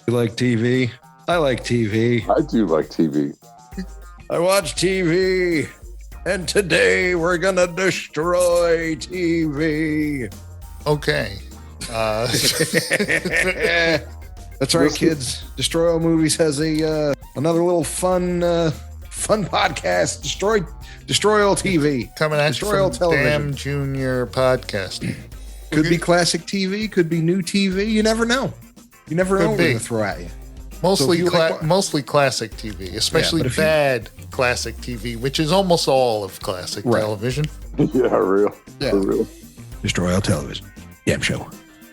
You like TV? I like TV. I do like TV. I watch TV. And today we're going to destroy TV. Okay. That's right, kids. Destroy All Movies has a another little fun podcast. Destroy All TV. Coming at Destroy you All from Television. Damn Junior Podcast. Could be classic TV. Could be new TV. You never know. You never know Could what be. we're going to throw at you. Mostly, So if you like- mostly classic TV, especially but if you- bad classic TV, which is almost all of classic Right. television. Yeah, real. Yeah. For real. Destroy All Television. Damn show.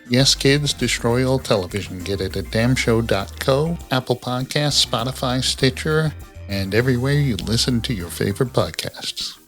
Yes, kids, destroy all television. Get it at damnshow.co, Apple Podcasts, Spotify, Stitcher, and everywhere you listen to your favorite podcasts.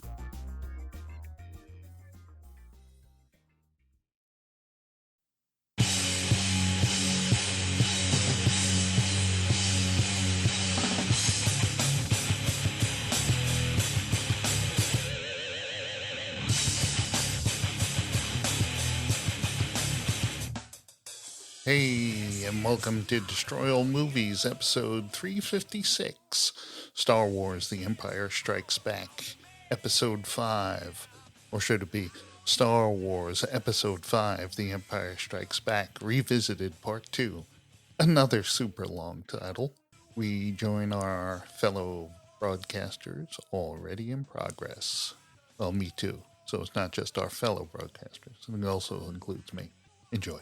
Hey, and welcome to Destroy All Movies, episode 356, Star Wars The Empire Strikes Back, episode 5. Or should it be Star Wars Episode 5, The Empire Strikes Back, Revisited Part 2, another super long title. We join our fellow broadcasters already in progress. Well, me too. So it's not just our fellow broadcasters. It also includes me. Enjoy.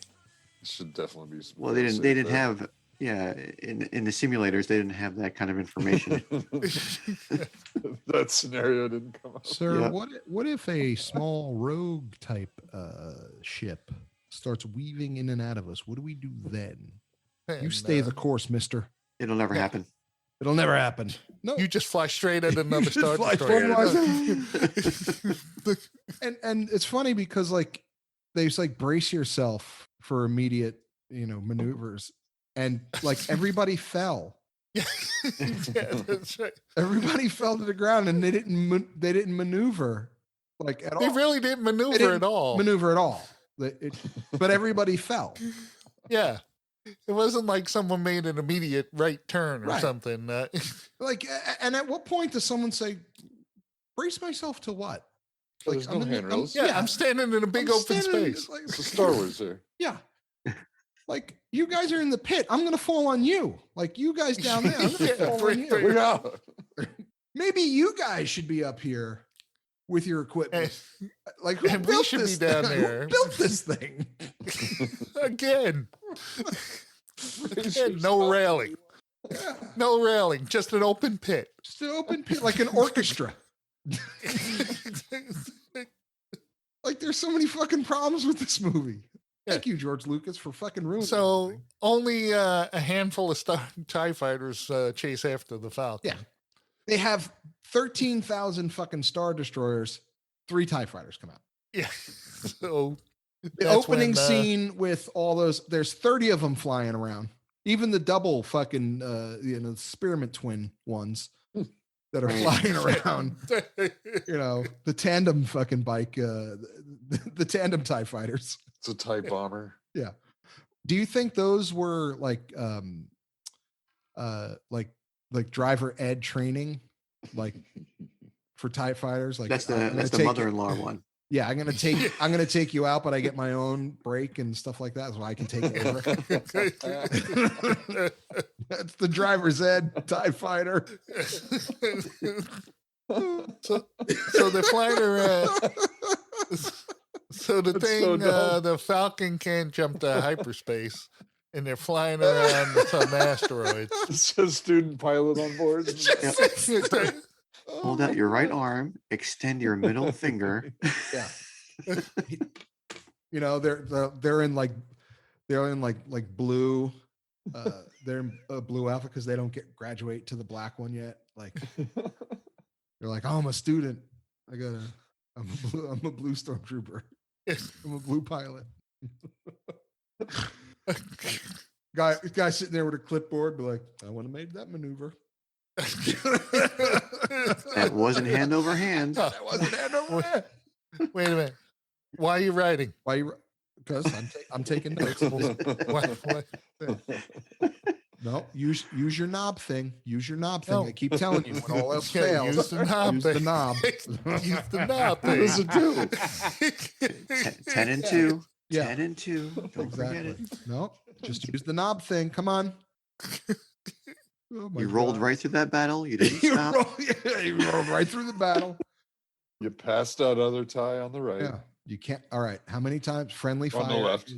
Should definitely be. Well, they didn't have, in the simulators, they didn't have that kind of information. That scenario didn't come up. Sir, Yeah. what if a small rogue type ship starts weaving in and out of us? What do we do then? You And, stay the course, mister. It'll never happen. It'll never happen. No. You just fly straight at another just Star fly Destroyer. and it's funny because like they say brace yourself for immediate, maneuvers, and like everybody fell. Yeah, that's right. Everybody fell to the ground, and they didn't maneuver like at all. They really didn't maneuver They didn't at all. maneuver at all. But everybody fell. Yeah. It wasn't like someone made an immediate right turn or Right. something. Like, and at what point does someone say, brace myself to what? There's no I'm in- handrails. I'm standing in a big I'm open standing- space. like- It's a Star Wars there. Yeah. Like, you guys are in the pit. I'm going to fall on you. Like, you guys down there. I'm going to Yeah, fall on right, you. right. Look out. Maybe you guys should be up here with your equipment. Like, who and we built should this be down thing? there. Who built this thing? Again, no railing. Yeah. No railing, just an open pit. Just an open pit, like an orchestra. Like, there's so many fucking problems with this movie. Thank you, George Lucas, for fucking ruining So everything. only a handful of TIE fighters chase after the Falcon. Yeah. They have 13,000 fucking Star Destroyers. 3 TIE fighters come out. Yeah. So The that's opening when, scene with all those, there's 30 of them flying around. Even the double fucking, Spearmint twin ones that are flying around. The tandem fucking bike, the tandem TIE fighters. It's a TIE bomber. Yeah. Do you think those were like driver ed training, like for TIE fighters? Like That's I'm gonna the take you- mother-in-law one. Yeah, I'm gonna take you out, but I get my own brake and stuff like that, so I can take it over. That's the driver's ed TIE fighter. so they're flying around. So the That's thing, so dumb. the Falcon can't jump to hyperspace, and they're flying around some asteroids. It's just student pilot on board. Hold out your right arm, extend your middle finger. Yeah. They're in like blue. They're in a blue outfit because they don't graduate to the black one yet. Like they're like, oh, I'm a student. I'm a blue stormtrooper. I'm a blue pilot. Guy sitting there with a clipboard, be like, I want to make that maneuver. That wasn't hand over hand. That wasn't hand over hand. Wait a minute. Why are you writing? Why you? Because I'm taking notes. What? No, No, use your knob thing. Use your knob thing. No. I keep telling you, when all else Yeah, fails, use the knob use thing. the knob. Use the knob What does thing. it do? 10 and 2. Yeah. 10 and 2. Don't forget Exactly. it. No, just use the knob thing. Come on. Oh my You rolled God. right through that battle. You didn't you, stop. you rolled right through the battle. You passed out other tie on the right. Yeah. You can't. All right. How many times? Friendly On fire. the left.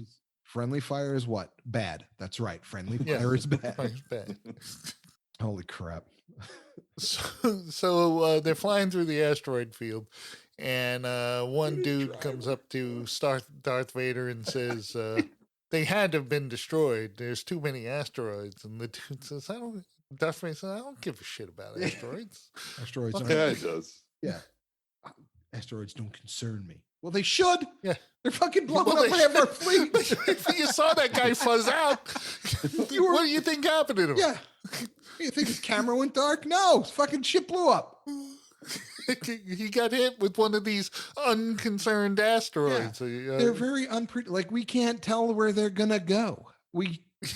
Friendly fire is what? Bad. That's right. Friendly Yeah. fire is bad. Fire's bad. Holy crap. So they're flying through the asteroid field, and one dude comes up to Darth Vader and says, they had to have been destroyed. There's too many asteroids. And the dude says, Darth Vader says, I don't give a shit about asteroids. Asteroids. Fuck Aren't, Yeah, it does. yeah. Asteroids don't concern me. Well, they should. Yeah. They're fucking blowing Well, up they half our should. fleet. You saw that guy fuzz out. What do you think happened to him? Yeah. You think his camera went dark? No, his fucking ship blew up. He got hit with one of these unconcerned asteroids. They're very like we can't tell where they're gonna go.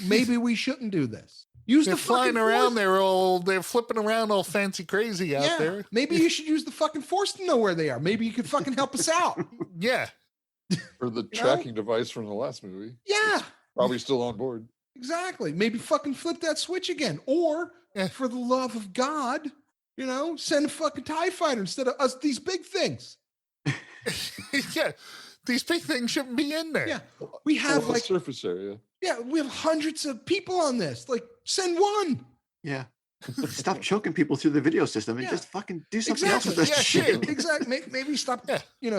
Maybe we shouldn't do this. Use They're the flying fucking around. force. They're flipping around all fancy crazy out there. Maybe you should use the fucking force to know where they are. Maybe you could fucking help us out. Yeah. Or the know? tracking device from the last movie. Yeah, Probably still on board. exactly. Maybe fucking flip that switch again. Or Yeah. for the love of God, send a fucking TIE fighter instead of us, these big things. Yeah. These big things shouldn't be in there. Yeah. We have Full like, surface area. we have hundreds of people on this. Like, send one. Yeah. Stop choking people through the video system and Yeah. just fucking do something else with Exactly. this Yeah, shit. shit. Exactly. Maybe stop. Yeah. You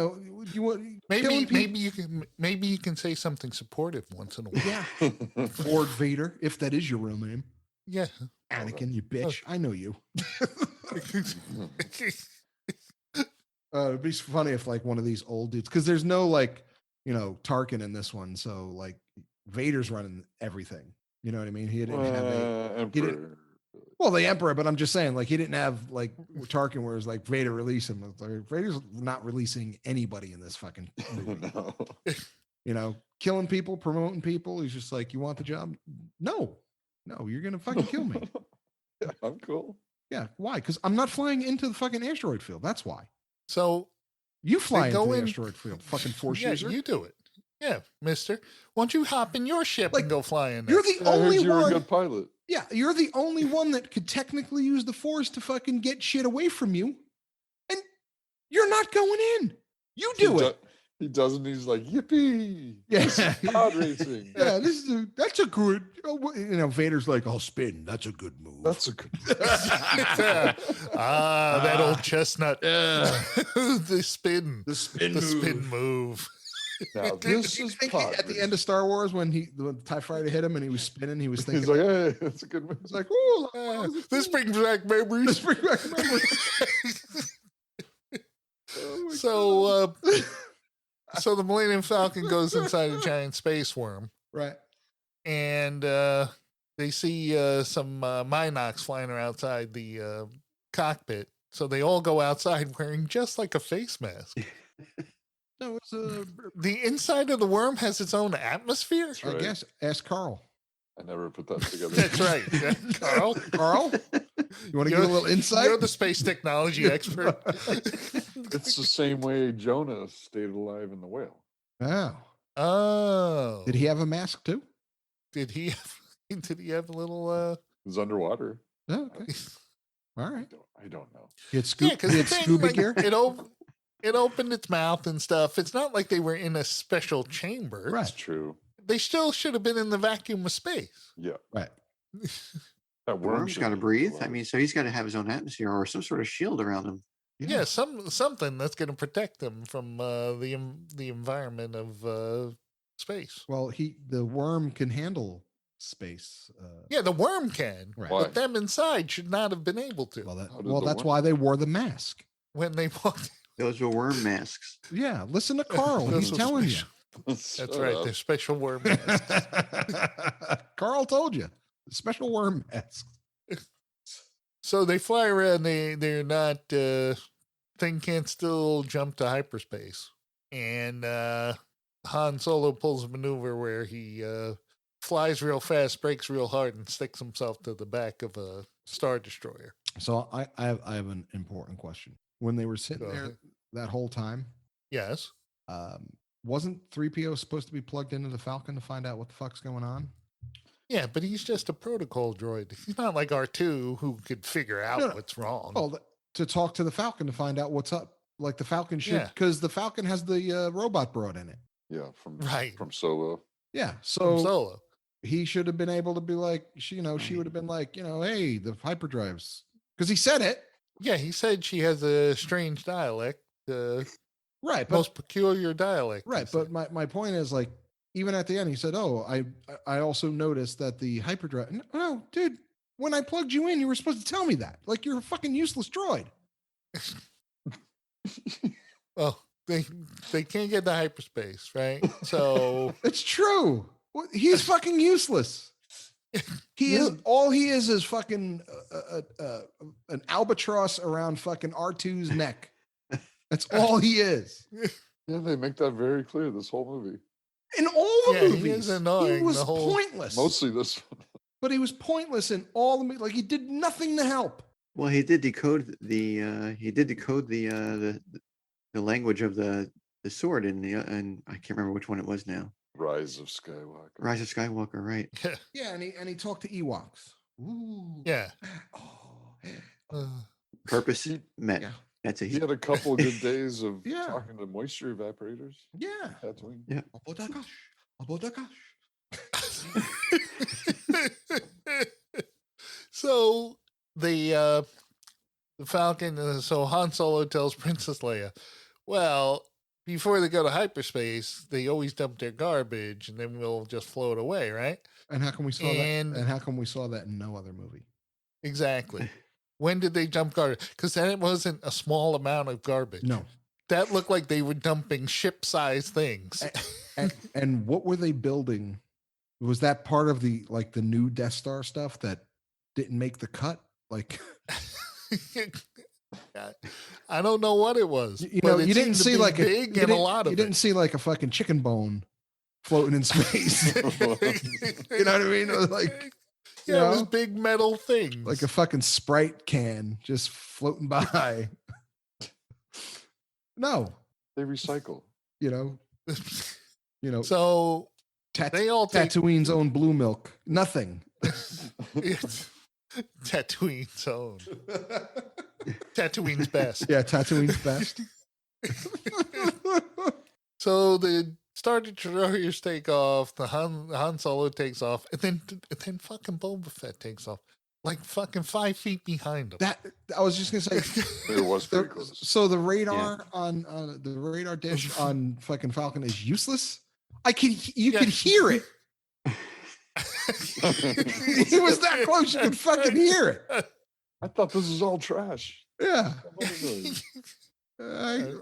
want Maybe killing people. maybe you can say something supportive once in a while. Yeah. Ford Vader, if that is your real name. Yeah. Anakin, you bitch. I know you. It'd be funny if like one of these old dudes, because there's no like, Tarkin in this one. So like Vader's running everything. You know what I mean? He didn't have Emperor. well, the Emperor, but I'm just saying, like, he didn't have like Tarkin, where it's like Vader release him. Like, Vader's not releasing anybody in this fucking movie. No. Killing people, promoting people. He's just like, you want the job? No, you're gonna fucking kill me. Yeah, I'm cool. Yeah, why? Because I'm not flying into the fucking asteroid field. That's why. So You fly go into the in- asteroid field, fucking force yeah, user. you do it. Yeah, mister. Why don't you hop in your ship Like, and go fly in there? You're the I heard only you were a one. good pilot. Yeah, you're the only one that could technically use the force to fucking get shit away from you, and you're not going in. You do it. He doesn't. He's like, yippee. Yeah. Pod racing. Yeah, that's a good. Vader's like, I'll spin. That's a good move. That's a good. That old chestnut. The spin. the spin The move. spin move. Now this You is think pod at the end of Star Wars when the TIE fighter hit him and he was spinning, he was thinking, He's like, hey, that's a good move. it's like, oh, This brings back let's memories. bring back memories. Oh my So, so the Millennium Falcon goes inside a giant space worm, right. and they see some Minox flying around outside the cockpit. So they all go outside wearing just like a face mask. No, it's a. The inside of the worm has its own atmosphere. That's I right. guess ask Carl. I never put that together. That's right, yeah, Carl. Carl, you want to give a little insight? You're the space technology expert. It's the same way Jonah stayed alive in the whale. Wow. Oh, Did he have a mask too? Did he have a little? He was underwater. Oh, okay. All right. I don't know. He had, Yeah, because he had scuba gear. It opened its mouth and stuff. It's not like they were in a special chamber. Right. That's true. They still should have been in the vacuum of space. Yeah. Right. That Worm's should got to be breathe. alive. I mean, so he's got to have his own atmosphere or some sort of shield around him. Yeah, something that's going to protect them from the environment of space. Well, the worm can handle space. Yeah, the worm can, Right. Why? but them inside should not have been able to Well, How did the that's worm- why they wore the mask. when they walked. Those were worm masks. Yeah, listen to Carl. Those He's are telling you. special. That's Shut right. up. They're special worm masks. Carl told you. Special worm mask. So they fly around. They're not. Thing can't still jump to hyperspace, and Han Solo pulls a maneuver where he flies real fast, breaks real hard, and sticks himself to the back of a Star Destroyer. So I have an important question. When they were sitting Go there ahead. that whole time, Yes. wasn't 3PO supposed to be plugged into the Falcon to find out what the fuck's going on? Yeah, but he's just a protocol droid. He's not like R2 who could figure out No, no. what's wrong. Well, to talk to the Falcon to find out what's up. Like the Falcon should, Yeah. because the Falcon has the robot broad in it. Yeah, from Right. from Solo. Yeah. From So Solo. he should have been able to be like, she would have been like, hey, the hyperdrives. Because he said it. Yeah, he said she has a strange dialect. Right. But Most peculiar dialect. he right. said. But my point is, like, even at the end, he said, "Oh, I also noticed that the hyperdrive." No, dude, when I plugged you in, you were supposed to tell me that. Like, you're a fucking useless droid. Well, they can't get the hyperspace, right? So It's true. He's fucking useless. He is all he is fucking an albatross around fucking R2's neck. That's all he is. Yeah, they make that very clear this whole movie. In all the Yeah, he movies, is annoying he was the whole- pointless. Mostly this one. But he was pointless in all the like he did nothing to help. Well, he did decode the language of the sword in the and I can't remember which one it was now. Rise of Skywalker. Rise of Skywalker, right? Yeah, and he talked to Ewoks. Ooh. yeah. Oh. Purpose met. Yeah. That's a He had a couple of good days of Yeah. talking to moisture evaporators. Yeah. Tatooine. Yeah. Abodakash. So the Falcon. So Han Solo tells Princess Leia, "Well, before they go to hyperspace, they always dump their garbage, and then we'll just float away, right?" And how come we saw And- that? And how come we saw that in no other movie? Exactly. When did they dump garbage? Because then it wasn't a small amount of garbage. No. That looked like they were dumping ship-sized things. And what were they building? Was that part of the new Death Star stuff that didn't make the cut? Like, I don't know what it was. you but know, it you didn't seemed to see be like big you and a didn't- lot of you didn't see like a fucking chicken bone floating in space. You know what I mean? It was like, yeah, it was know? big metal things. like a fucking Sprite can just floating by. No, They recycle. you know, So they all take Tatooine's own blue milk. Nothing. it's Tatooine's own. Tatooine's best. Yeah, Tatooine's best. So the Star Destroyers take off, the Han Solo takes off, and then fucking Boba Fett takes off, like fucking 5 feet behind him. That I was just gonna say. It was pretty close. So the radar on the radar dish on fucking Falcon is useless. You could hear it. He was that close. You could fucking hear it. I thought this was all trash. Yeah. What is it?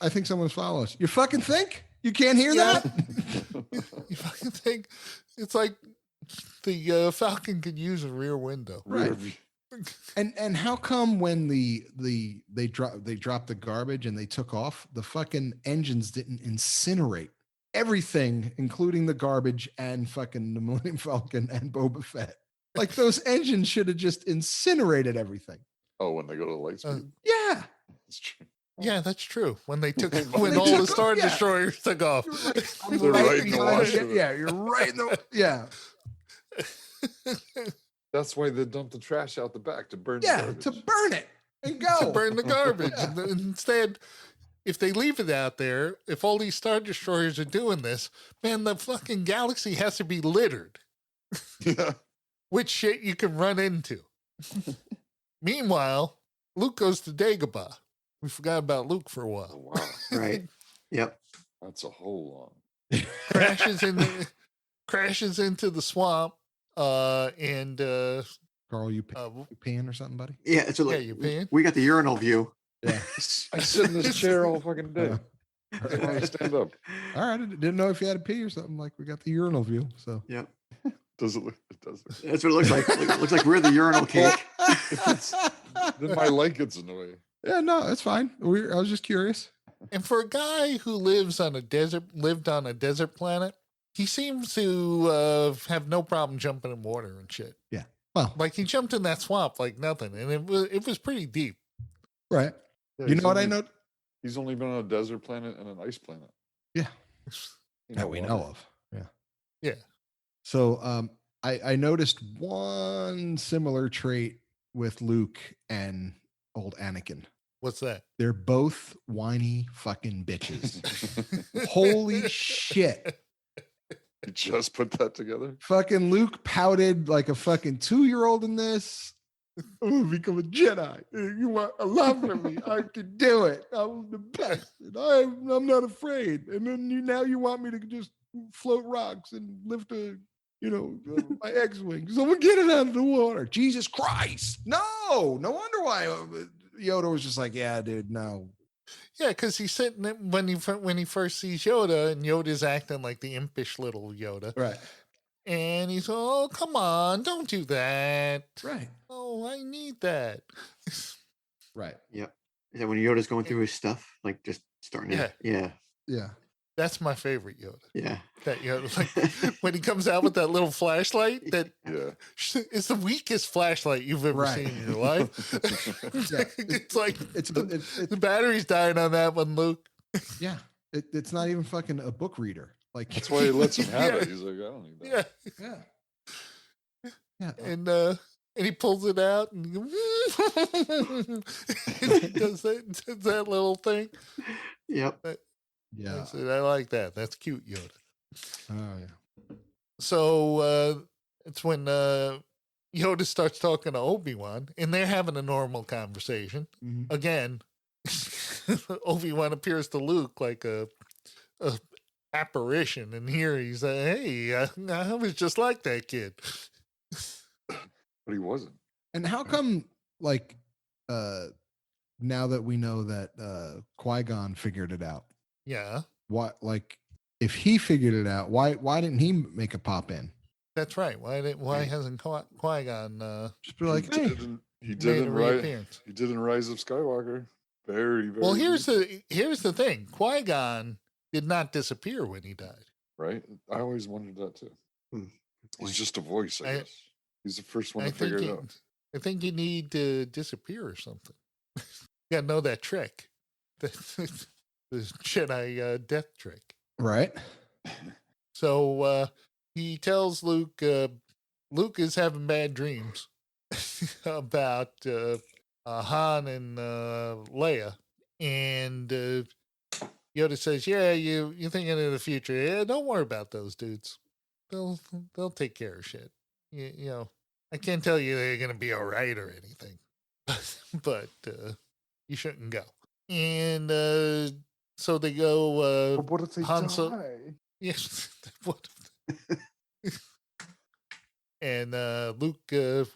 I think someone's following us. You fucking think you can't hear Yeah. that? You fucking think it's like the Falcon could use a rear window. Right. Rear view. And how come when they dropped the garbage and they took off, the fucking engines didn't incinerate everything, including the garbage and fucking the Millennium Falcon and Boba Fett? Like those engines should have just incinerated everything. Oh, when they go to light speed. Yeah. That's true. Yeah, that's true. When they took When when they all took the off, Star yeah. Destroyers took off. I'm They're right in the behind wash you. of it. Yeah, you're right in the yeah. That's why they dump the trash out the back to burn. Yeah, the garbage. to burn it and go. To burn the garbage. Yeah. And then instead, if they leave it out there, if all these Star Destroyers are doing this, man, the fucking galaxy has to be littered Yeah. with shit you can run into. Meanwhile, Luke goes to Dagobah. We forgot about Luke for a Oh, while. wow. Right. Yep. That's a whole long. crashes into the swamp, and Carl, you peeing or something, buddy? Yeah. So yeah, like, you peeing? we got the urinal view. Yeah. I sit in this chair all fucking day. Yeah. That's why I stand up. All right, I didn't know if you had to pee or something. Like we got the urinal view. So Yep. Does it look? It does. That's what it looks like. It looks like we're the urinal cake. Then my leg gets in the way. yeah, no, it's fine. I was just curious. And for a guy who lived on a desert planet, he seems to have no problem jumping in water and shit. Yeah. Well, Like he jumped in that swamp like nothing, and it was pretty deep. right. Yeah, You he's know what I only- know? He's only been on a desert planet and an ice planet. Yeah. You That we water. know of. Yeah. Yeah. So I noticed one similar trait with Luke and old Anakin. What's that? They're both whiny fucking bitches. Holy shit. You just put that together? Fucking Luke pouted like a fucking 2-year-old in this. I'm gonna become a Jedi. You want a love for me? I can do it. I'm the best. And I'm not afraid. And then now you want me to just float rocks and lift my X-wing. Someone get it out of the water. Jesus Christ! No wonder why Yoda was just like, yeah, dude, no. Yeah, because he's sitting there when he first sees Yoda, and Yoda's acting like the impish little Yoda. Right. And he's, oh, come on, don't do that. Right. Oh, I need that. Right. Yep. Is that when Yoda's going through his stuff, like just starting Yeah. to, yeah, Yeah. That's my favorite Yoda. yeah. That Yoda, like when he comes out with that little flashlight, that Yeah. is the weakest flashlight you've ever Right. seen in your life. Yeah. It's like It's the battery's dying on that one, Luke. yeah. It's not even fucking a book reader. Like That's why he lets him have Yeah. it. He's like, I don't need that. Yeah. Yeah. Yeah. And he pulls it out and he does that little thing. Yep. Yeah. I said, I like that. That's cute, Yoda. Oh yeah. So it's when Yoda starts talking to Obi-Wan, and they're having a normal conversation. Mhm. Again, Obi-Wan appears to Luke like a apparition, and here he's like, hey, I was just like that kid. But he wasn't. And how come, like, now that we know that Qui-Gon figured it out, Yeah, what, like, if he figured it out, why didn't he make a pop in? that's right. Why hasn't Qui-Gon Just be like, hey, He did made a in reappearance? He did in Rise of Skywalker. Very, very. Well, here's deep, the thing. Qui-Gon did not disappear when he died. right. I always wondered that too. Hmm. He's just a voice, I I- guess. He's the first one I to figure think it out. I think you need to disappear or something. You gotta know that trick. The Jedi death trick. right? So he tells Luke, Luke is having bad dreams about Han and Leia. And Yoda says, yeah, you're thinking of the future. Yeah, don't worry about those dudes. They'll take care of shit. You know, I can't tell you they're going to be all right or anything, but you shouldn't go. And so they go. But what if they Han So- die? Yes. What? And Luke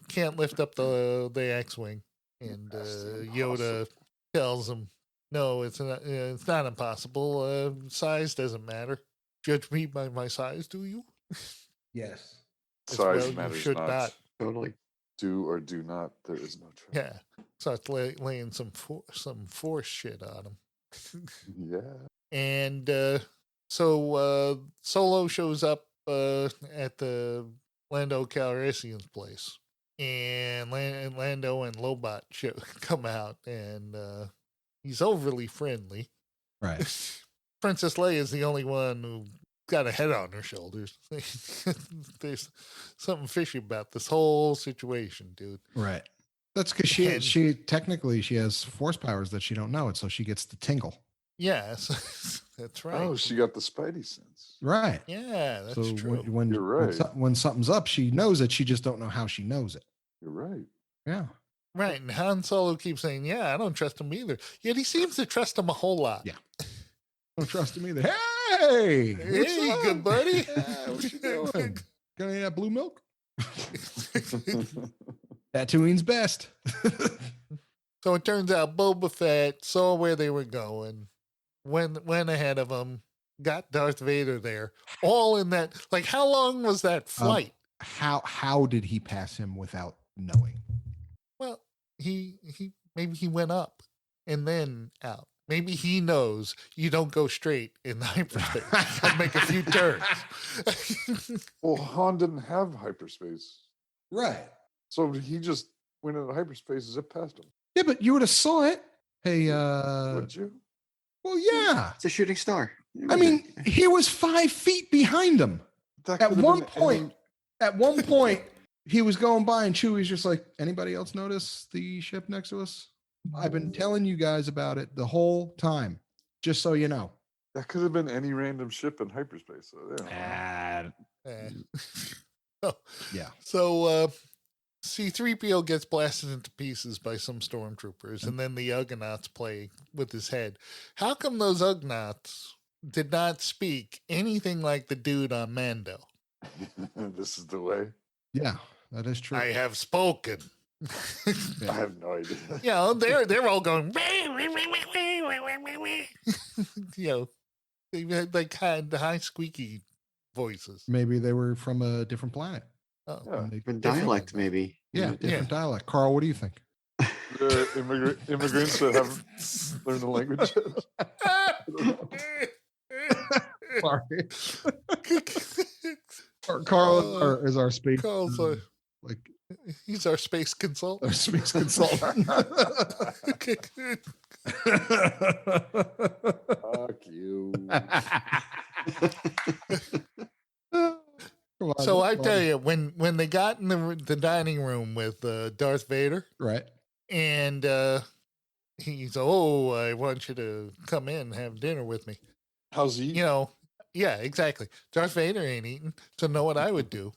can't lift up the X-wing, and That's Yoda tells him, "No, it's not impossible. Size doesn't matter. Judge me by my size, do you?" Yes. As Size well, you matters should not. not. Totally. Do or do not. There is no choice. Yeah, starts laying some force shit on him. Yeah. And so Solo shows up at the Lando Calrissian's place, and Lando and Lobot come out, and he's overly friendly. Right. Princess Leia is the only one who got a head on her shoulders. There's something fishy about this whole situation, dude. Right. That's because And- she technically she has force powers that she don't know it, so she gets the tingle. Yes, that's right. Oh, she got the Spidey sense. Right. Yeah, that's so true. when You're when, right. when something's up, she knows it. She just don't know how she knows it. You're right. Yeah. Right, and Han Solo keeps saying, "Yeah, I don't trust him either." Yet he seems to trust him a whole lot. Yeah. Don't trust him either. Hey, what's Hey, up? good buddy. Yeah, what you doing? Got any of that blue milk? Tatooine's best. So it turns out Boba Fett saw where they were going, went ahead of them, got Darth Vader there, all in that. Like, how long was that flight? How did he pass him without knowing? Well, he maybe he went up and then out. maybe he knows you don't go straight in the hyperspace. You gotta make a few turns. Well, Han didn't have hyperspace, Right. so he just went into hyperspace, zipped past him. Yeah, but you would have saw it. Hey, Would you? well, yeah. It's a shooting star. I mean, he was 5 feet behind him. That At could've one been point, he was going by, and Chewie's just like, "Anybody else notice the ship next to us? I've been telling you guys about it the whole time, just so you know." that could have been any random ship in hyperspace. So, yeah. Oh, Yeah. so C-3PO gets blasted into pieces by some stormtroopers, and then the Ugnaughts play with his head. How come those Ugnaughts did not speak anything like the dude on Mando? This is the way. Yeah, that is true. I have spoken. I have no idea. You know, they're all going. You know, they had like high squeaky voices. Maybe they were from a different planet. Oh, Yeah. And they- Different dialect, maybe. Yeah, different dialect. Carl, what do you think? The immigrants that haven't learned the language. Sorry. Carl is our space. Carl's like he's our space our consultant. space consultant. Fuck you. Come on, So I come tell on. you, when they got in the dining room with Darth Vader, Right. and he's, "Oh, I want you to come in and have dinner with me." How's he? You know, yeah, exactly. Darth Vader ain't eating, so know what I would do?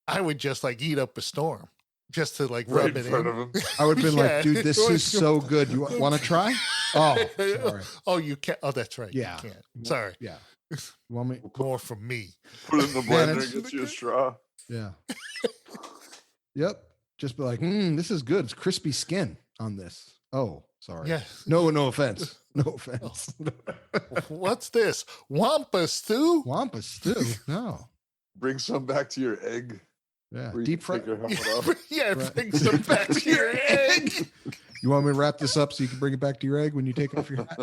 I would just like eat up a storm, just to like right rub in it front in. of him. I would have been Yeah. like, dude, this is so good. You want to try? Oh, sorry. Oh, you can't. Oh, that's right. Yeah. You can't. Sorry. Yeah. You want me? More from me. Put it in the Man, blender it's- and get you a straw. Yeah. Yep. Just be like, this is good. It's crispy skin on this. Oh, sorry. Yeah. No offense. No offense. What's this? Wampa stew? Wampa stew. No. Bring some back to your egg. Yeah. Where you Deep can fry. take your helmet off. Yeah, Right. bring some back to your egg. You want me to wrap this up so you can bring it back to your egg when you take off your hat?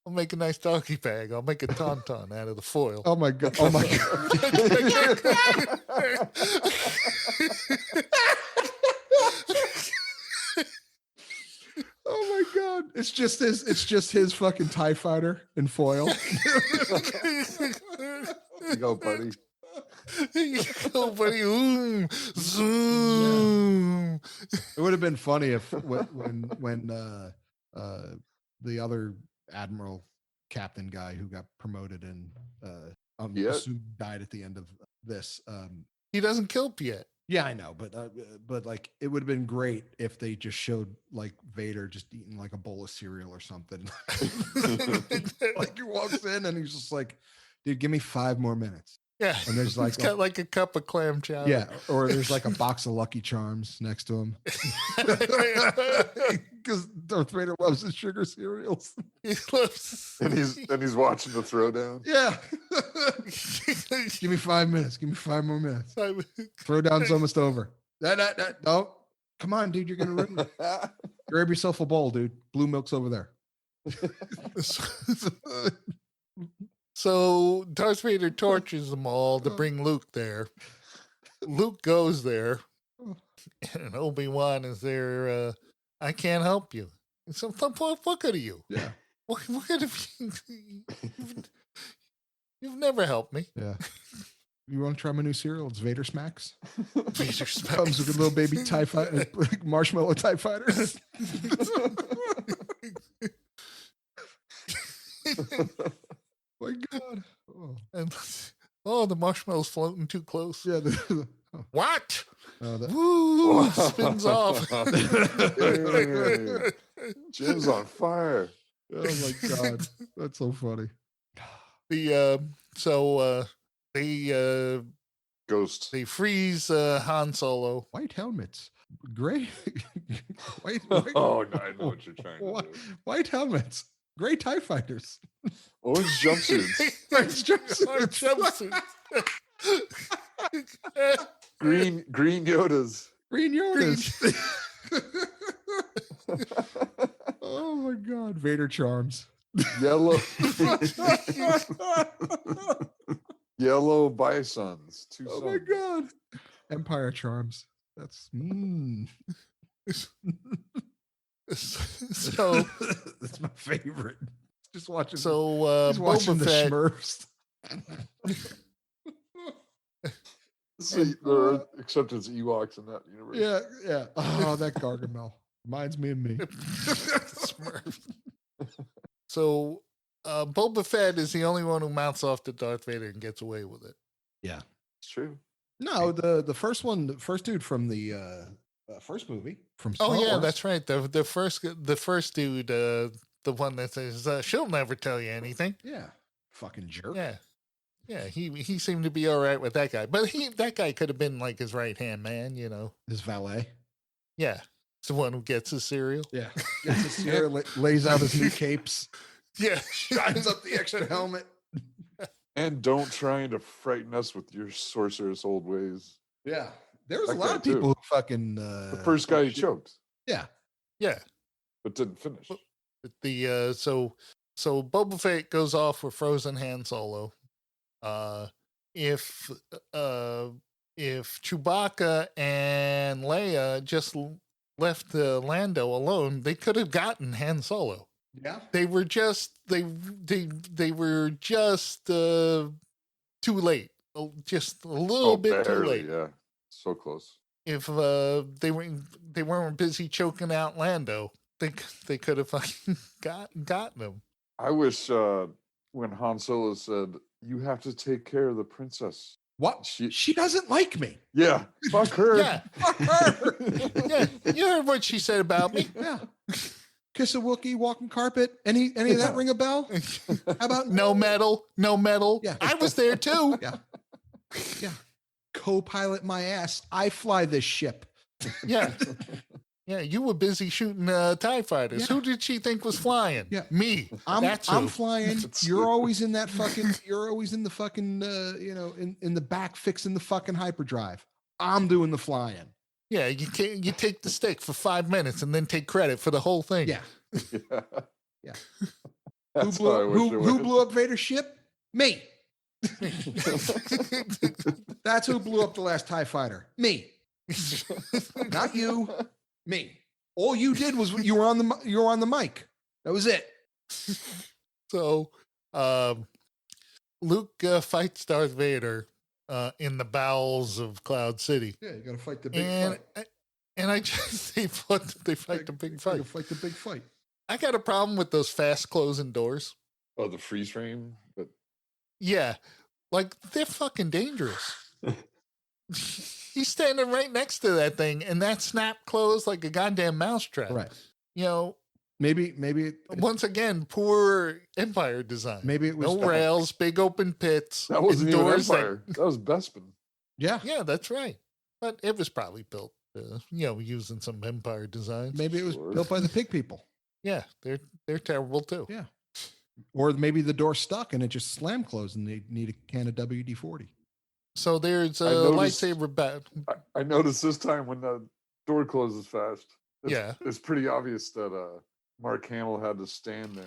I'll make a nice doggy bag. I'll make a tauntaun out of the foil. Oh my god. Oh my god. Oh my god. It's just his fucking TIE fighter in foil. You go, buddy. Oh, buddy. Zoom. It would have been funny if when the other admiral captain guy who got promoted and Yeah. assumed died at the end of this. He doesn't kill yet. Yeah, I know, but like it would have been great if they just showed like Vader just eating like a bowl of cereal or something. Like he walks in and he's just like, "Dude, give me 5 more minate." Yeah. And there's like He's got like a cup of clam chowder. Yeah, or there's like a box of Lucky Charms next to him. Because Darth Vader loves his sugar cereals. He loves. And he's watching the throwdown. Yeah. Give me 5 minutes. Give me 5 more minutes. Throwdown's almost over. No. Come on, dude. You're going to ruin it. Grab yourself a bowl, dude. Blue milk's over there. So Darth Vader tortures them all to bring Luke there. Luke goes there, and Obi-Wan is there. I can't help you. So what good are you? Yeah. What good of you? You've never helped me. Yeah. You want to try my new cereal? It's Vader Smacks. Vader Smacks. Comes with a little baby TIE fighter, marshmallow TIE fighters. My God. Oh, And, the marshmallow's floating too close. yeah. What? That, Woo! Spins off. Hey, Jim's on fire. oh my God. That's so funny. They Ghost. they freeze Han Solo. White helmets. Gray. white, Oh, no, I know what you're trying to white, do. white helmets. Gray TIE fighters. Orange jumpsuits. Orange jumpsuits. Jumpsuits. Green Yodas. Green Yodas. Oh my God, Vader charms. Yellow. Yellow bisons. Two Oh my sons. God, Empire charms. That's So that's my favorite. Just watching. so just watching Boba the Fett. Smurfs. See, there except it's Ewoks in that universe. Yeah. Oh, that Gargamel reminds me of me. Smurf. So Boba Fett is the only one who mounts off to Darth Vader and gets away with it. Yeah. It's true. No, the first one, the first dude from the first movie from Star Oh yeah, Wars. that's right. The first dude, the one that says she'll never tell you anything. Yeah. Fucking jerk. Yeah, he seemed to be all right with that guy, but that guy could have been like his right hand man, you know. His valet. Yeah, it's the one who gets his cereal. Yeah. Gets his cereal, lays out his new capes, Yeah, shines up the extra helmet. And don't try to frighten us with your sorcerous old ways. Yeah. There was a That lot guy, of people too. who fucking The first guy he choked, Yeah. yeah. but didn't finish. The so Boba Fett goes off with frozen Han Solo. If Chewbacca and Leia just left Lando alone, they could have gotten Han Solo. Yeah. They were just they were just too late, just a little bit too barely, late. Yeah, so close. If they weren't busy choking out Lando, they could have fucking gotten him. I wish when Han Solo said, "You have to take care of the princess." What? She doesn't like me. Yeah, fuck her. Yeah, Fuck her. yeah. You heard what she said about me. Yeah. Kiss a Wookiee, walking carpet. Any of that ring a bell? How about No medal, no medal. Yeah. I was there too. Yeah. Yeah. Co-pilot my ass. I fly this ship. Yeah. Yeah, you were busy shooting TIE fighters. Yeah. Who did she think was flying? Yeah. Me. I'm That's I'm who. flying. You're always in that fucking you're always in the fucking in the back fixing the fucking hyperdrive. I'm doing the flying. Yeah, you take the stick for 5 minutes and then take credit for the whole thing. Yeah. Yeah. Yeah. That's who how I wish it who went. blew up Vader's ship? Me. That's who blew up the last TIE fighter. Me. Not you. Me. All you did was you were on the mic. That was it. So, Luke fights Darth Vader in the bowels of Cloud City. Yeah, you got to fight the big And fight. I just they fight the big You fight. gotta fight the big fight. I got a problem with those fast closing doors. Oh, the freeze frame. But Yeah, like they're fucking dangerous. He's standing right next to that thing, and that snap closed like a goddamn mousetrap. Right. You know, Maybe once again, poor Empire design. maybe it was No rails, big open pits. that wasn't and even doors Empire. That was Bespin. Yeah. Yeah, that's right. But it was probably built, using some Empire designs. Maybe it was Sure. built by the pig people. Yeah, they're terrible too. Yeah. Or maybe the door stuck and it just slammed closed and they need a can of WD-40. So there's a I noticed- lightsaber battle. I noticed this time when the door closes fast. Yeah. It's pretty obvious that Mark Hamill had to stand there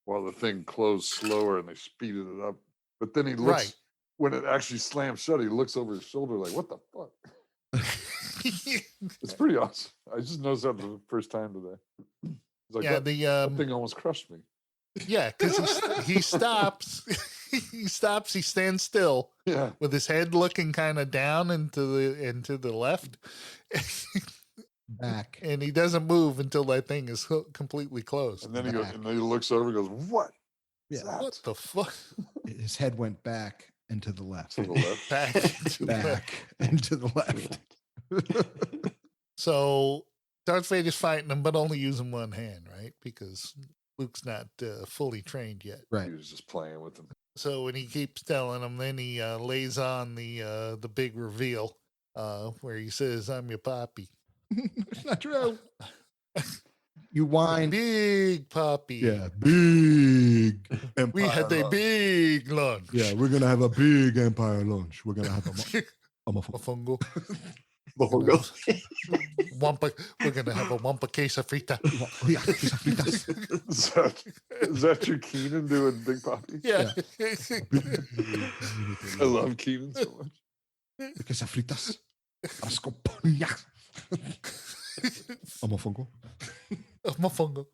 while the thing closed slower and they speeded it up. But then he looks Right. when it actually slams shut. He looks over his shoulder like, "What the fuck?" It's pretty awesome. I just noticed that the first time today. It's like Yeah, that thing almost crushed me. yeah, because he stops, he stops, he stands still Yeah, with his head looking kind of down into the left, Back. and he doesn't move until that thing is completely closed. and then he goes, Back. and then he looks over and goes, "What? Yeah. Is that?" What the fuck? His head went back and to the left. To the left. Back to the- Back and to the left. So Darth Vader's fighting him, but only using one hand, right? Because Luke's not fully trained yet. Right. He was just playing with him. So when he keeps telling him, then he lays on the big reveal where he says, "I'm your poppy." It's not true. You whine. Big poppy. Yeah, big. We had a lunch. big lunch. Yeah, we're gonna have a big empire lunch. We're gonna have a a fungal. Bongo. We're gonna have a wampa queso frita. Is that your Keenan doing Big Papi? Yeah. I love Keenan so much. Queso fritas. Arroz con pollo. Mofongo. Mofongo.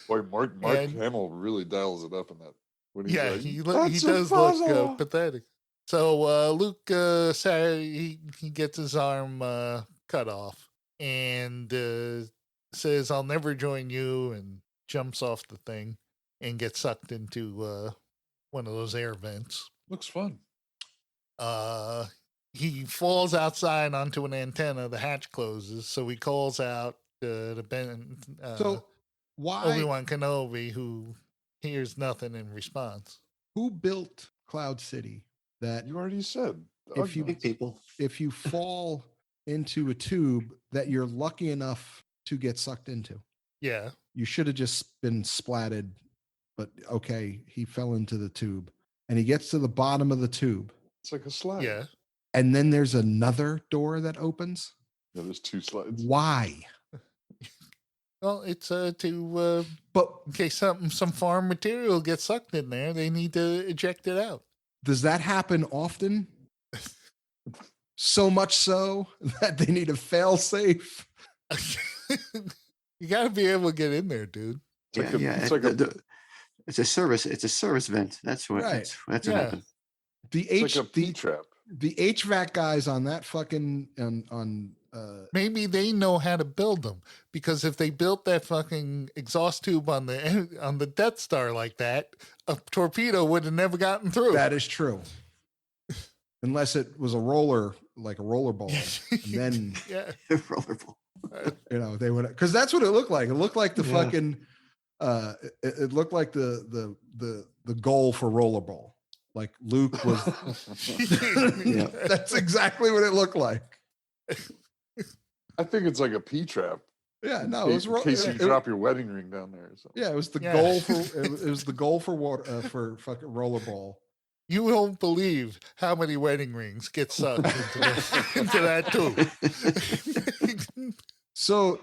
Boy, Mark And- Hamill really dials it up in that. When he's Yeah, like, he "That's does look impossible." pathetic. So Luke, he gets his arm cut off and says, "I'll never join you," and jumps off the thing and gets sucked into one of those air vents. Looks fun. He falls outside onto an antenna. The hatch closes, so he calls out to Ben. So why? Obi-Wan Kenobi, who hears nothing in response. Who built Cloud City? That You already said. If you- Big people. if you fall into a tube that you're lucky enough to get sucked into, Yeah. you should have just been splatted. But okay, he fell into the tube, and he gets to the bottom of the tube, It's like a slide. Yeah. and then there's another door that opens. Yeah, there's two slides. Why? Well, it's to But in case some foreign material gets sucked in there, they need to eject it out. does that happen often? So much so that they need a fail safe. You got to be able to get in there, dude. It's Yeah, like a, it's like a, it's a service. It's a service vent. That's what. Right. That's Yeah. what happened. The it's like a P trap. the HVAC guys on that fucking on Maybe they know how to build them, because if they built that fucking exhaust tube on the Death Star like that, a torpedo would have never gotten through. that is true. Unless it was a roller, like a roller ball, and then Yeah. Rollerball. they would, because that's what it looked like. It looked like the Yeah. fucking it looked like the goal for rollerball. Like Luke was. Yeah. That's exactly what it looked like. I think it's like a P trap. Yeah, no, in it was case you drop your wedding ring down there or something. Yeah, it was the Yeah. goal for it was the goal for water for fucking rollerball. You won't believe how many wedding rings get sucked into that tube. So,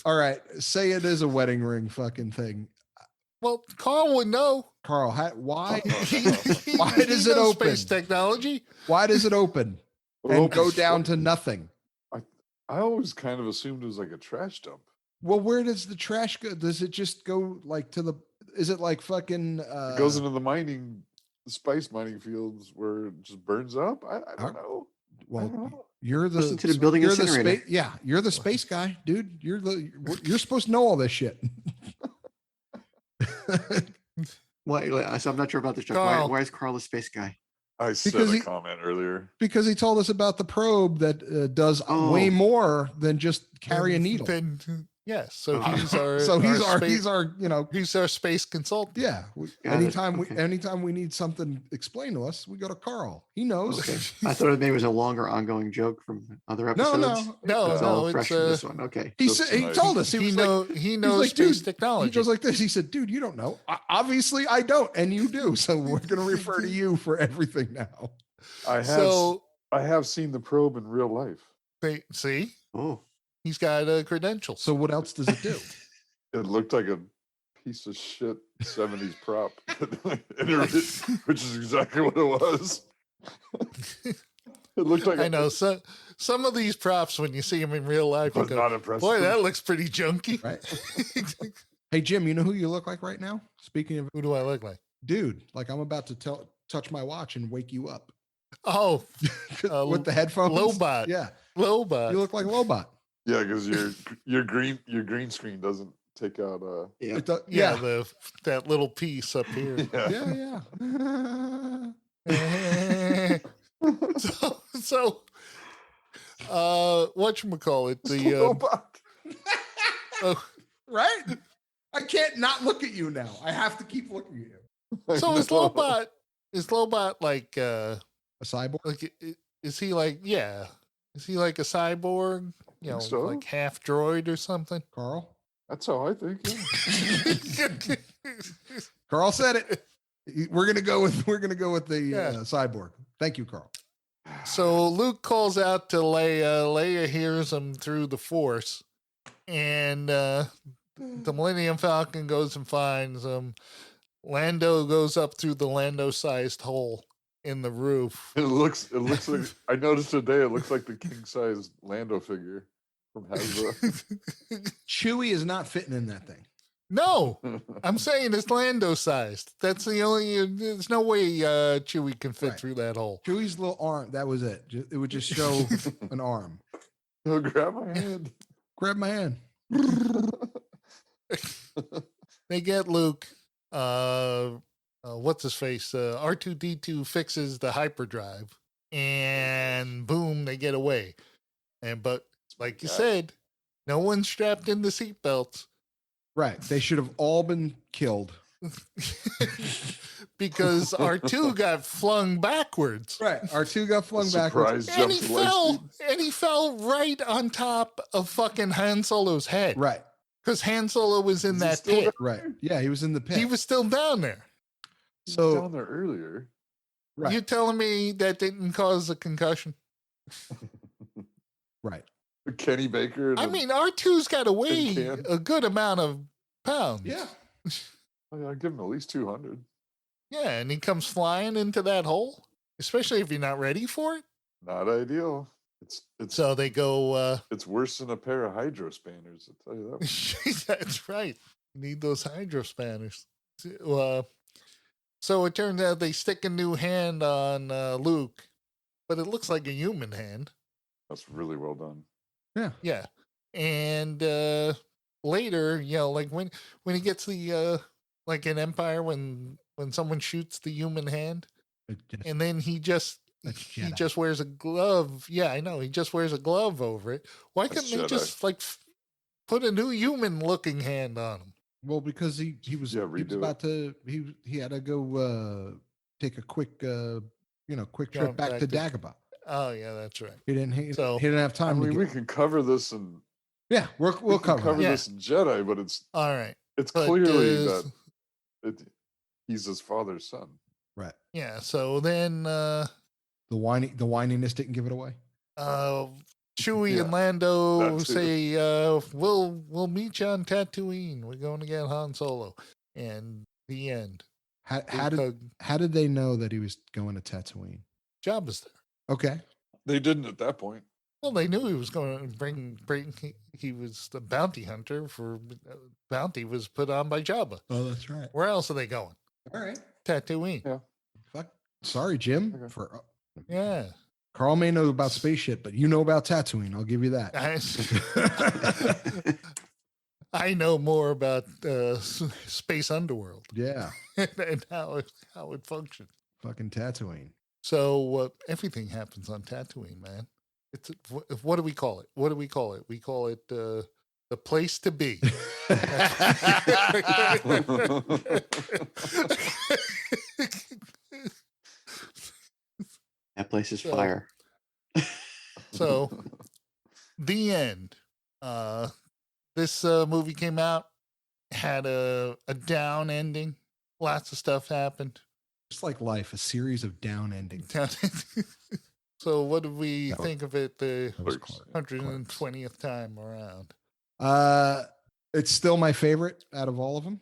all right, say it is a wedding ring fucking thing, Well, Carl would know. Carl. Why Why Why does it open? Space technology. why does it open It and go opens down to flat. nothing? I always kind of assumed it was like a trash dump. Well, where does the trash go? Does it just go like to the? Is it like fucking? It goes into the spice mining fields where it just burns up. I don't know. I Well, don't know. you're the Listen to the building you're the incinerator. yeah, you're the space guy, dude. You're supposed to know all this shit. Why? So I'm not sure about this. Chuck. Why, Carl. why is Carl a space guy? I said Because a he- comment earlier. Because he told us about the probe that does Oh. way more than just carry a needle. Yes. So Oh. he's our So he's space, our he's our space consultant. yeah. Got it. Okay. Anytime we need something explained to us, we go to Carl. He knows. Okay. I thought it maybe was a longer ongoing joke from other No, episodes. No, It's no, all it's fresh from this one. Okay. He Just said he tonight. told us he was like he knows like, space dude, technology. he goes like this. He said, "Dude, you don't know. Obviously, I don't, and you do. So we're going to refer to you for everything now." I have seen the probe in real life. See, Oh. he's got credentials. So what else does it do? It looked like a piece of shit 70s prop, which is exactly what it was. It looked like I know. So some of these props, when you see them in real life, you was go, not impressed. "Boy, that looks pretty junky." Right? Hey, Jim, you know who you look like right now? Speaking of Who do I look like? dude, like I'm about to touch my watch and wake you up Oh, with the headphones. Lobot. Yeah, Lobot. you look like Lobot. Yeah, because your green screen doesn't take out Yeah. yeah, Yeah, that little piece up here. yeah. yeah. so whatchamacallit, the Robot. Right? I can't not look at you now. I have to keep looking at you. so is Lobot like A cyborg? like is he like is he like a cyborg, you know, Think so. like half droid or something? Carl? That's how I think. Yeah. Carl said it. We're gonna go with the Yeah. cyborg. Thank you, Carl. So Luke calls out to Leia. Leia hears him through the Force, and the Millennium Falcon goes and finds him. Lando goes up through the Lando-sized hole in the roof. It looks like I noticed today. It looks like the king-size Lando figure from Hasbro. Chewie is not fitting in that thing. No, I'm saying it's Lando-sized. That's the only. There's no way Chewie can fit through that hole. Chewie's little arm. That was it. It would just show an arm. Oh, grab my hand. Grab my hand. They get Luke. What's his face? R2D2 fixes the hyperdrive, and boom, they get away. But like you said, no one's strapped in the seatbelts. Right. They should have all been killed. Because R2 got flung backwards. Right. R2 got flung backwards. And he fell right on top of fucking Han Solo's head. Right. Because Han Solo was in that pit. Right. Yeah, he was in the pit. He was still down there. He So was down there earlier. right. You telling me that didn't cause a concussion? Right. Kenny Baker. I mean, R2's got to weigh can. a good amount of pounds. Yeah. I'll give him at least 200. Yeah, and he comes flying into that hole, especially if you're not ready for it. Not ideal. It's So they go. it's worse than a pair of hydro spanners. I'll tell you that much. That's right. You need those hydro spanners. So it turns out they stick a new hand on Luke, but it looks like a human hand. That's really well done. Yeah. Yeah. And later, like when he gets the like in Empire when someone shoots the human hand, and then he just wears a glove. Yeah, I know. He just wears a glove over it. Why couldn't they just like put a new human looking hand on him? Well, because he was about to he had to go take a quick trip back to Dagobah. Oh yeah, that's right. He didn't have time. I mean, we can cover this and we'll cover this in Jedi, but it's all right. It's clearly that he's his father's son. Right. Yeah. So then the whininess didn't give it away. Chewie and Lando say, "We'll meet you on Tatooine. We're going to get Han Solo." And the end. How did they know that he was going to Tatooine? Jabba's there. Okay. They didn't at that point. Well, they knew he was going to bring. He was the bounty hunter for bounty was put on by Jabba. Oh, that's right. Where else are they going? All right. Tatooine. Yeah. Fuck. Sorry, Jim. Okay. Yeah. Carl may know about space shit, but you know about Tatooine. I'll give you that. I know more about space underworld. Yeah. And how it functions. Fucking Tatooine. So everything happens on Tatooine, man. It's what do we call it? What do we call it? We call it the place to be. That place is fire. So the end. This movie came out, had a down ending. Lots of stuff happened. Just like life, a series of down endings. So what did we think of it the Close. 120th time around? It's still my favorite out of all of them.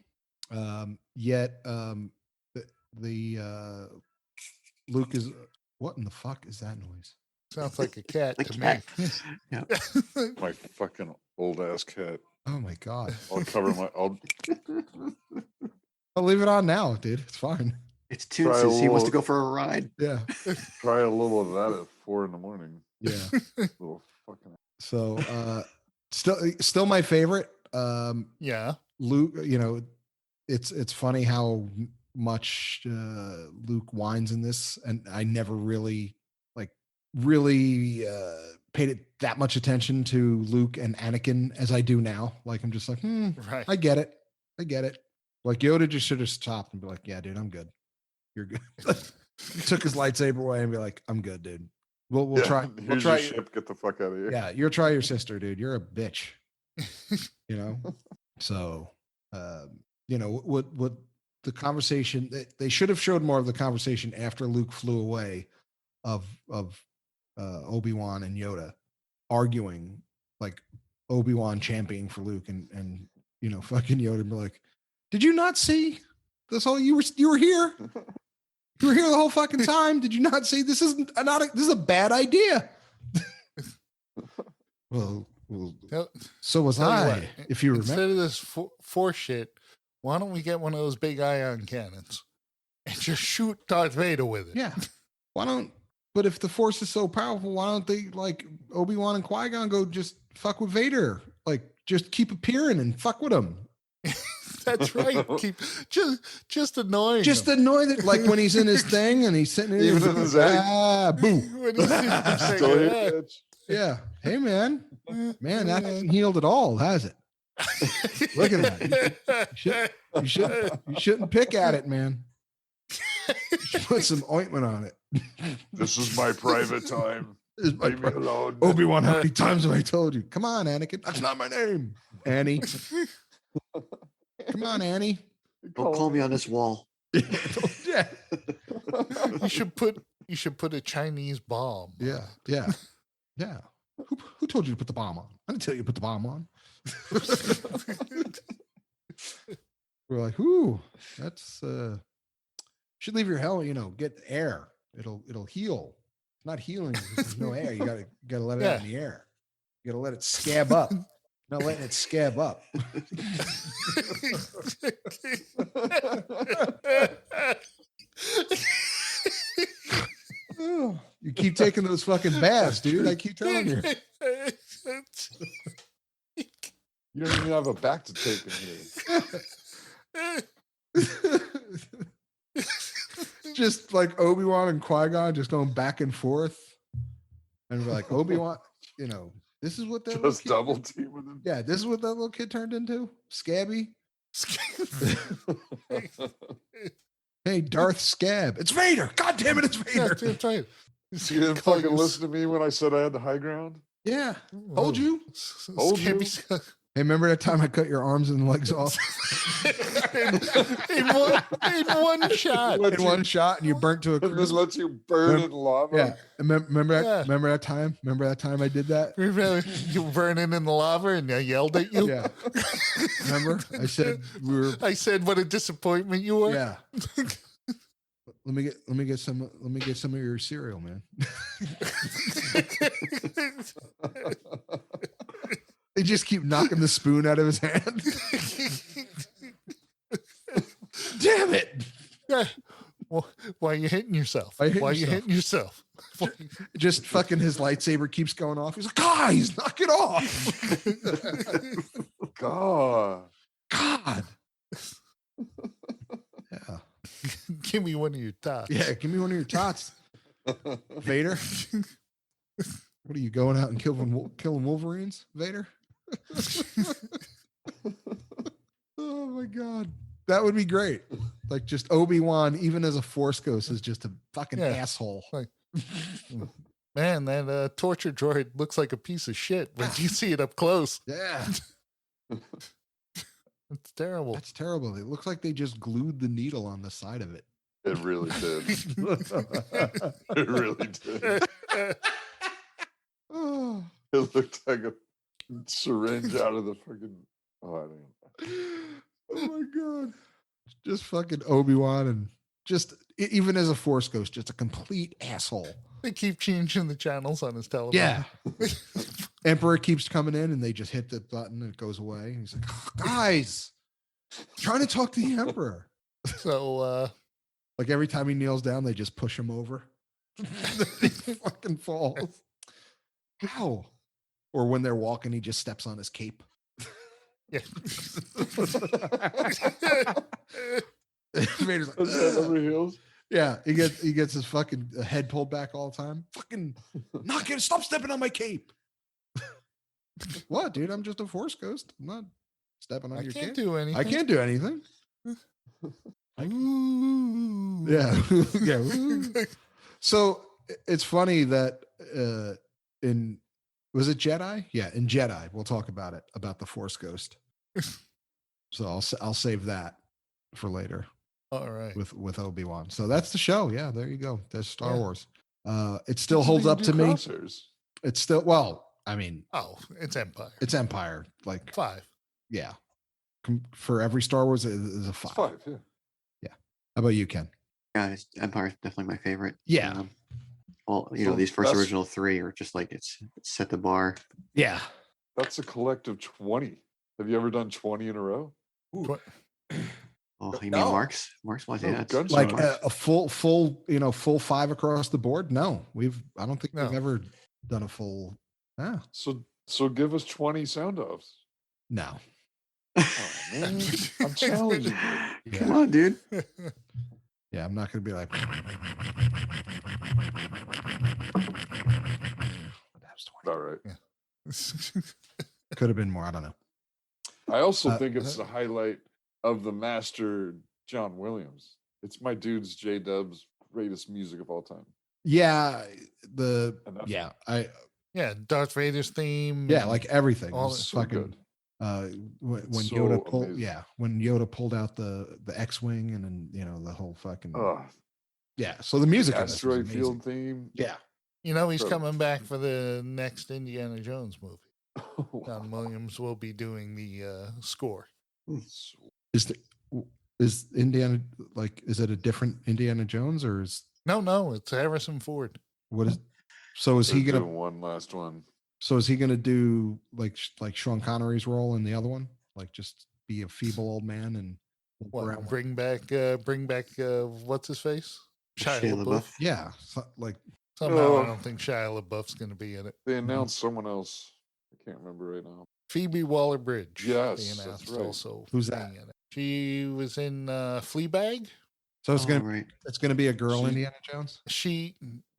Yet the Luke is what in the fuck is that noise? Sounds like a cat to cat. me. Yeah. My fucking old ass cat. Oh my god. I'll cover my. I'll leave it on now, dude. It's fine. It's Toots. He wants to go for a ride. Yeah. Try a little of that at 4 a.m. Yeah. Little fucking. So still my favorite. Yeah. Luke, it's funny how much Luke whines in this, and I never really paid it that much attention to Luke and Anakin as I do now. Like I'm just like, Right. I get it. Like Yoda just should have stopped and be like, yeah, dude, I'm good. You're good. He took his lightsaber away and be like, I'm good, dude. We'll try. We'll try. Your ship. Get the fuck out of here. Yeah, you'll try your sister, dude. You're a bitch. So what the conversation they should have showed more of the conversation after Luke flew away of Obi-Wan and Yoda arguing, like Obi-Wan championing for Luke, and fucking Yoda be like, "Did you not see this whole? You were here. You were here the whole fucking time. Did you not see this? This is a bad idea." well, so was I. What, if you remember, instead of this force shit, why don't we get one of those big ion cannons and just shoot Darth Vader with it? yeah. But if the Force is so powerful, why don't they, like Obi-Wan and Qui-Gon, go just fuck with Vader? Like, just keep appearing and fuck with him. That's right. Keep just annoying. Just him. annoy that, like when he's in his thing and he's sitting Even in his egg. boo. When he's in his thing, Still yeah. here, bitch. Yeah. Hey, man, that hasn't healed at all, has it? Look at that. You shouldn't pick at it, man. You should put some ointment on it. This is my private time. This is my Leave me alone. Obi-Wan, how many times have I told you? Come on, Anakin. That's not my name. Annie. Come on, Annie. Don't call me on this wall. Yeah. You should put a Chinese bomb. Yeah. Who told you to put the bomb on? I didn't tell you to put the bomb on. We're like, ooh, that's should leave your helmet, get air. It'll heal. It's not healing. There's no air. You gotta let it out in the air. You gotta let it scab up. Not letting it scab up. Oh, you keep taking those fucking baths, dude. I keep telling you. You don't even have a back to take in here. Just like Obi-Wan and Qui-Gon just going back and forth. And we're like, Obi-Wan, this is what that Just double team with him. Yeah, this is what that little kid turned into. Scabby. Hey, Darth Scab. It's Vader. God damn it, it's Vader. That's right. You didn't fucking listen to me when I said I had the high ground? Yeah. Told you. Told you. Hey, remember that time I cut your arms and legs off? in one shot. In one shot, and you burnt to a And crisp. just let you burn in lava. Yeah. Remember that? Yeah. Remember that time? Remember that time I did that? You were burning in the lava and I yelled at you. Yeah. Remember? I said we were. I said what a disappointment you were. Yeah. Let me get some of your cereal, man. They just keep knocking the spoon out of his hand. Damn it. Yeah. Well, why are you hitting yourself? Why Are you hitting yourself? Just fucking his lightsaber keeps going off. He's like, guys, knock it off. God. Yeah. Give me one of your tots. Yeah, give me one of your tots, Vader. What are you going out and killing Wolverines, Vader? Oh my god, that would be great. Like, just Obi-Wan, even as a Force ghost, is just a fucking asshole. Like, man, that torture droid looks like a piece of shit when you see it up close. Yeah, It's terrible. that's terrible. It looks like they just glued the needle on the side of it. It really did. It really did. Oh, It looked like a syringe out of the freaking. Oh, I don't know. oh my god, just fucking Obi-Wan, and just even as a Force ghost, just a complete asshole. They keep changing the channels on his television. Yeah. Emperor keeps coming in and they just hit the button and it goes away. He's like, guys, trying to talk to the Emperor. So, Like every time he kneels down, they just push him over. He fucking falls. How? Or when they're walking, he just steps on his cape. yeah. Vader's like, Is that over heels? yeah, he gets his fucking head pulled back all the time. Fucking knock it! Stop stepping on my cape. What, dude? I'm just a Force ghost. I'm not stepping on I your can't cape. do anything. I can't do anything. Ooh. Yeah, yeah. Ooh. So it's funny that was it Jedi? Yeah, in Jedi, we'll talk about it, about the Force ghost. So I'll save that for later. All right. With Obi-Wan. So that's the show. Yeah, there you go. That's Star Yeah. Wars. It still holds up to me. Crosshairs. It's still, well, I mean, Oh, it's Empire. it's Empire. Like, 5. yeah. For every Star Wars, it is a It's 5. 5, yeah. How about you, Ken? Yeah, Empire is definitely my favorite. Yeah. All So these first that's- original 3 are just like it's set the bar. Yeah. That's a collective 20. Have you ever done 20 in a row? Tw- Oh, you No. mean Mark's? Mark's was No, yeah. It's Gunsmoke. Like Mark's. a full, full 5 across the board. No, I don't think No. we've ever done a full. Ah, So give us 20 sound offs. no. Oh, man. I'm challenging you. Come on, dude. Yeah, I'm not going to be like. That was 20. All right. Could have been more. I don't know. I also Uh, think it's the highlight of the master John Williams. It's my dude's J Dub's greatest music of all time. Yeah, And that's yeah, Darth Vader's theme. yeah, like everything All was so fucking. good. When It's so Yoda pulled, amazing. when Yoda pulled out the X-wing and then the whole fucking Oh, yeah. So the music in this was Asteroid amazing. Field theme. Yeah, You know, he's Incredible. coming back for the next Indiana Jones movie. Wow. John Williams will be doing the score. is Indiana is it a different Indiana Jones or is No, it's Harrison Ford. what is? So is he They're gonna? doing one last one. So is he gonna do like Sean Connery's role in the other one? Like just be a feeble old man and walk What? around with- Bring back what's his face? Shia Shia LaBeouf. LaBeouf. Yeah, like Somehow Oh. I don't think Shia LaBeouf's going to be in it. They announced someone else. I can't remember right now. Phoebe Waller-Bridge. Yes, they that's announced right. also. Who's being that? in it. She was in Fleabag. so it's Oh, gonna right. it's gonna be a girl She- Indiana Jones.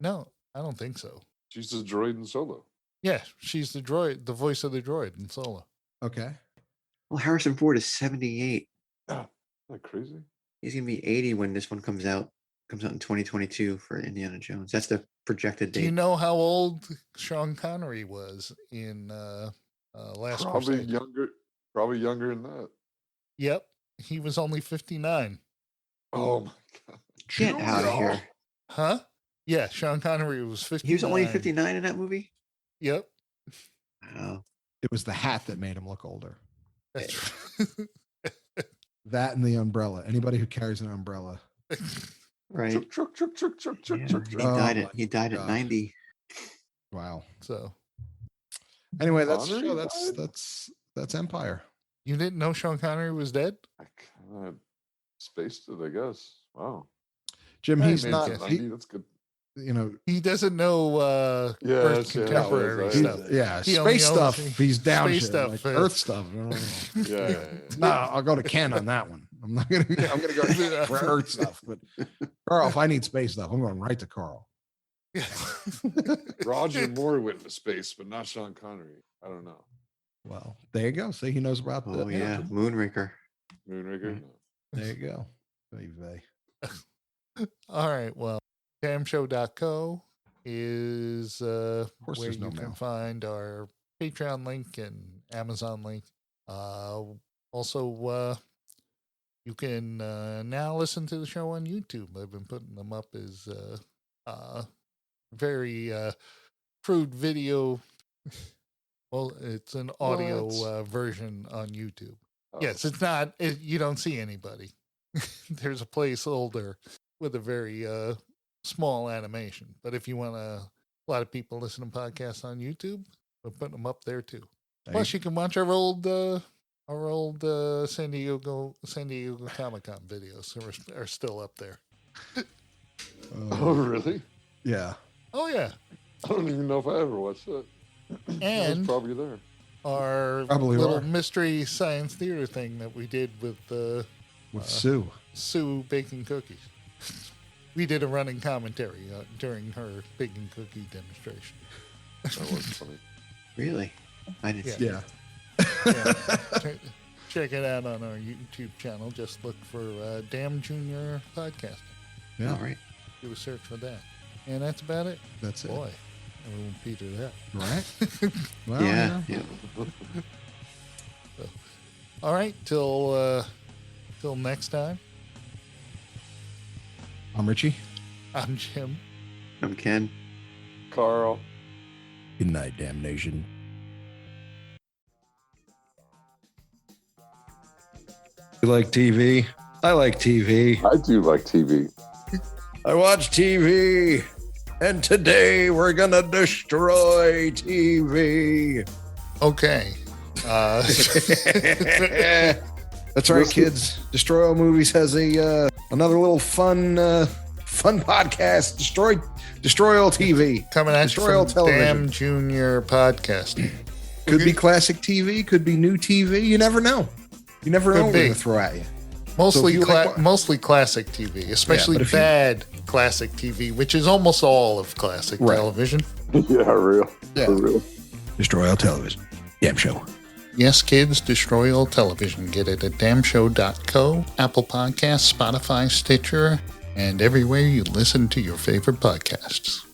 No, I don't think so. She's the droid in Solo. Yeah, she's the droid, the voice of the droid in Solo. Okay. Well, Harrison Ford is 78. Isn't that crazy? He's gonna be 80 when this one comes out. Comes out in 2022 for Indiana Jones. That's the projected Do date. you know how old Sean Connery was in Last Probably Crusade? younger. Probably younger than that. Yep, he was only 59. Oh my god. Get out of here. Huh? Yeah, Sean Connery was 59. He was only 59 in that movie? Yep. Wow. It was the hat that made him look older. That's That and the umbrella. Anybody who carries an umbrella. Right. Truck. Yeah, he Oh died my at 90. Wow. so. Anyway, that's Connery that's Empire. You didn't know Sean Connery was dead? I kind of spaced it, I guess. Wow. Jim, Hey, he's man, not. Ken. 90, that's good. He doesn't know Earth Yes, contemporary yes, stuff. Yeah, He only space knows stuff. he- He's down space shit, stuff, like uh, Earth stuff. I don't know. Yeah. No, I'll go to Ken on that one. I'm not gonna. I'm gonna go for Earth stuff. But Carl, if I need space stuff, I'm going right to Carl. Roger Moore went into space, but not Sean Connery. I don't know. Well, there you go. See, he knows about the. Oh, yeah. Moonraker. Moonraker? Right. No. There you go. Vey. All right. Well, damshow.co is course where there's you no can mail. find our Patreon link and Amazon link. Also, you can now listen to the show on YouTube. I've been putting them up as very crude video. Well, it's an audio What? version on YouTube. Oh, Yes, it's not. You don't see anybody. There's a placeholder with a very small animation. But if you want a lot of people listen to podcasts on YouTube, we're putting them up there too. Plus, you can watch our old San Diego Comic Con videos. Are still up there. Oh, really? Yeah. Oh yeah, I don't even know if I ever watched that. It was and probably there. our Probably little are. mystery science theater thing that we did with With Sue. Sue baking cookies. We did a running commentary during her baking cookie demonstration. That was funny. Really? I didn't Yeah. see Yeah. Yeah. Check it out on our YouTube channel. Just look for Damn Junior Podcasting. it. Yeah. All right. Do a search for that. And that's about it. That's it. Boy, everyone Peter that. Right? Well, yeah. you know, Yeah. All right, till next time. I'm Richie. I'm Jim. I'm Ken. Carl. Good night, damnation. You like TV? I like TV. I do like TV. I watch TV. And today we're going to destroy TV. Okay. That's right, kids. Destroy All Movies has a another little fun podcast. Destroy All TV. Coming at you Destroy All from Television. Damn Junior Podcasting. Could be classic TV. Could be new TV. You never know. You never know Could what be. we're going to throw at you. Mostly, So if you like- mostly classic TV, especially but if you- bad classic TV, which is almost all of classic Right. television. Yeah, real. Yeah. For real. Destroy All Television. Damn show. Yes, kids, destroy all television. Get it at damnshow.co, Apple Podcasts, Spotify, Stitcher, and everywhere you listen to your favorite podcasts.